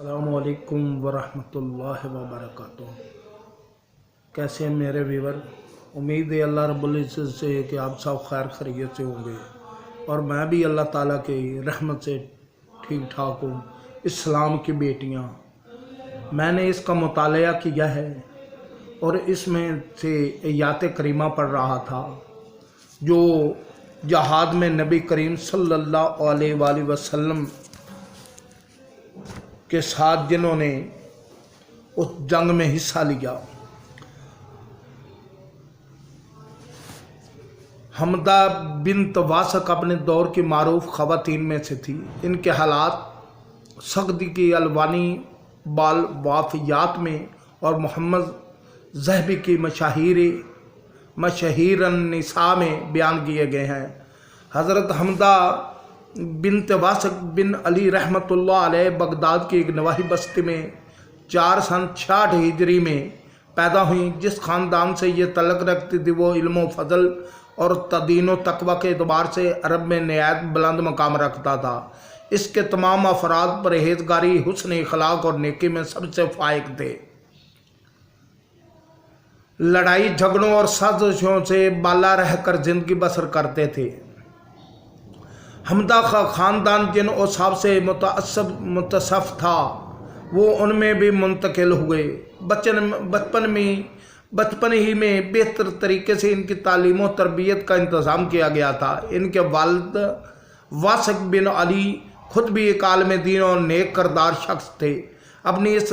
السلام علیکم ورحمۃ اللہ وبرکاتہ۔ کیسے ہیں میرے ویور؟ امید ہے اللہ رب العزت سے کہ آپ سب خیر خیریت سے ہوں گے اور میں بھی اللہ تعالیٰ کی رحمت سے ٹھیک ٹھاک ہوں۔ اسلام کی بیٹیاں، میں نے اس کا مطالعہ کیا ہے اور اس میں سے آیات کریمہ پڑھ رہا تھا جو جہاد میں نبی کریم صلی اللہ علیہ وآلہ وسلم کے ساتھ جنہوں نے اس جنگ میں حصہ لیا۔ حمدہ بنت واسق اپنے دور کی معروف خواتین میں سے تھی۔ ان کے حالات سختی کی الوانی بال وافیات میں اور محمد ذہبی کی مشاہیر النساء میں بیان کیے گئے ہیں۔ حضرت حمدہ بنت واسق بن علی رحمۃ اللہ علیہ بغداد کی ایک نواحی بستی میں 4 سن 66 ہجری میں پیدا ہوئیں۔ جس خاندان سے یہ تعلق رکھتی تھی وہ علم و فضل اور تدین و تقوی کے اعتبار سے عرب میں نہایت بلند مقام رکھتا تھا۔ اس کے تمام افراد پرہیزگاری، حسن اخلاق اور نیکی میں سب سے فائق تھے۔ لڑائی جھگڑوں اور سازشوں سے بالا رہ کر زندگی بسر کرتے تھے۔ حمدہ کا خاندان جن اوصاف سے متصف تھا وہ ان میں بھی منتقل ہوئے۔ بچپن ہی میں بہتر طریقے سے ان کی تعلیم و تربیت کا انتظام کیا گیا تھا۔ ان کے والد واسق بن علی خود بھی ایک عالم دین اور نیک کردار شخص تھے۔ اپنی اس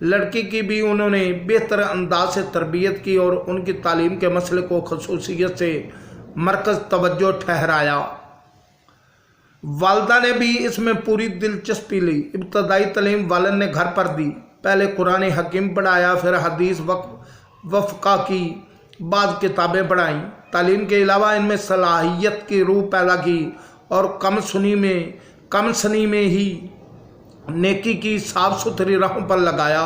لڑکی کی بھی انہوں نے بہتر انداز سے تربیت کی اور ان کی تعلیم کے مسئلے کو خصوصیت سے مرکز توجہ ٹھہرایا۔ والدہ نے بھی اس میں پوری دلچسپی لی۔ ابتدائی تعلیم والد نے گھر پر دی۔ پہلے قرآن حکیم پڑھایا، پھر حدیث وفقہ کی بعض کتابیں پڑھائیں۔ تعلیم کے علاوہ ان میں صلاحیت کی روح پیدا کی اور کم سنی میں ہی نیکی کی صاف ستھری راہوں پر لگایا۔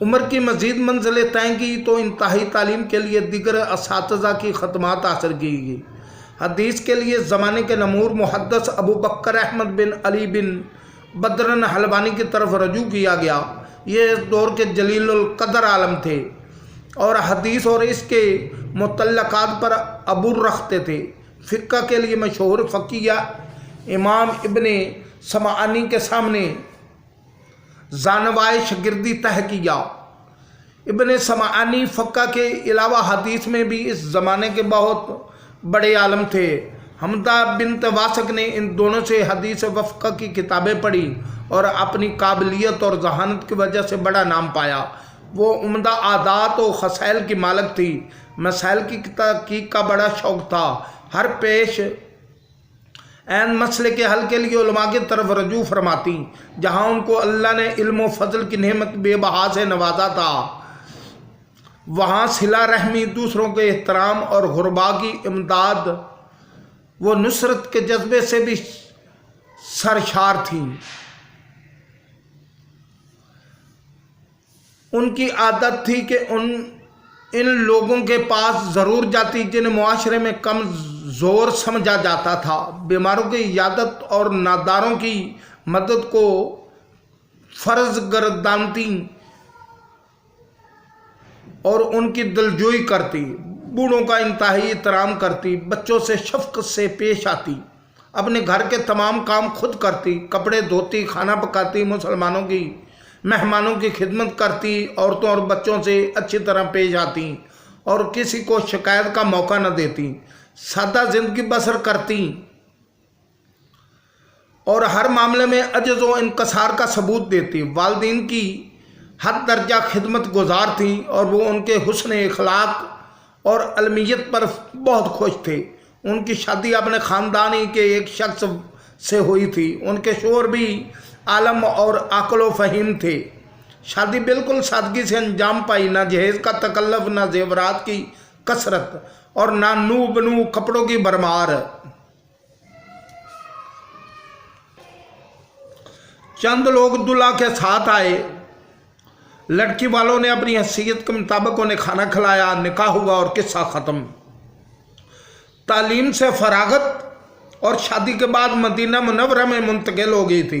عمر کی مزید منزلیں طے کی تو انتہائی تعلیم کے لیے دیگر اساتذہ کی خدمات حاصل کی گئی۔ حدیث کے لیے زمانے کے نمور محدث ابو بکر احمد بن علی بن بدر حلوانی کی طرف رجوع کیا گیا۔ یہ اس دور کے جلیل القدر عالم تھے اور حدیث اور اس کے متعلقات پر عبور رکھتے تھے۔ فقہ کے لیے مشہور فقیہ امام ابن سمعانی کے سامنے زانوائے شاگردی طے کیا۔ ابن سمعانی فقہ کے علاوہ حدیث میں بھی اس زمانے کے بہت بڑے عالم تھے۔ حمدہ بنت واسق نے ان دونوں سے حدیث وفقہ کی کتابیں پڑھی اور اپنی قابلیت اور ذہانت کی وجہ سے بڑا نام پایا۔ وہ عمدہ عادات و خصائل کی مالک تھی۔ مسائل کی تحقیق کا بڑا شوق تھا۔ ہر پیش عین مسئلے کے حل کے لیے علماء کی طرف رجوع فرماتی۔ جہاں ان کو اللہ نے علم و فضل کی نعمت بے بہا سے نوازا تھا وہاں صلہ رحمی، دوسروں کے احترام اور غرباء کی امداد و نصرت کے جذبے سے بھی سرشار تھیں۔ ان کی عادت تھی کہ ان لوگوں کے پاس ضرور جاتی جنہیں معاشرے میں کم زور سمجھا جاتا تھا۔ بیماروں کی عیادت اور ناداروں کی مدد کو فرض گردانتی اور ان کی دلجوئی کرتی۔ بوڑھوں کا انتہائی احترام کرتی۔ بچوں سے شفقت سے پیش آتی۔ اپنے گھر کے تمام کام خود کرتی۔ کپڑے دھوتی، کھانا پکاتی، مہمانوں کی خدمت کرتی، عورتوں اور بچوں سے اچھی طرح پیش آتی اور کسی کو شکایت کا موقع نہ دیتی۔ سادہ زندگی بسر کرتی اور ہر معاملے میں عجز و انکسار کا ثبوت دیتی۔ والدین کی حد درجہ خدمت گزار تھیں اور وہ ان کے حسن اخلاق اور علمیت پر بہت خوش تھے۔ ان کی شادی اپنے خاندانی کے ایک شخص سے ہوئی تھی۔ ان کے شوہر بھی عالم اور عاقل و فہیم تھے۔ شادی بالکل سادگی سے انجام پائی۔ نہ جہیز کا تکلف، نہ زیورات کی کثرت اور نہ نو بنو کپڑوں کی بھرمار۔ چند لوگ دلہا کے ساتھ آئے۔ لڑکی والوں نے اپنی حیثیت کے مطابق انہیں کھانا کھلایا، نکاح ہوا اور قصہ ختم۔ تعلیم سے فراغت اور شادی کے بعد مدینہ منورہ میں منتقل ہو گئی تھی۔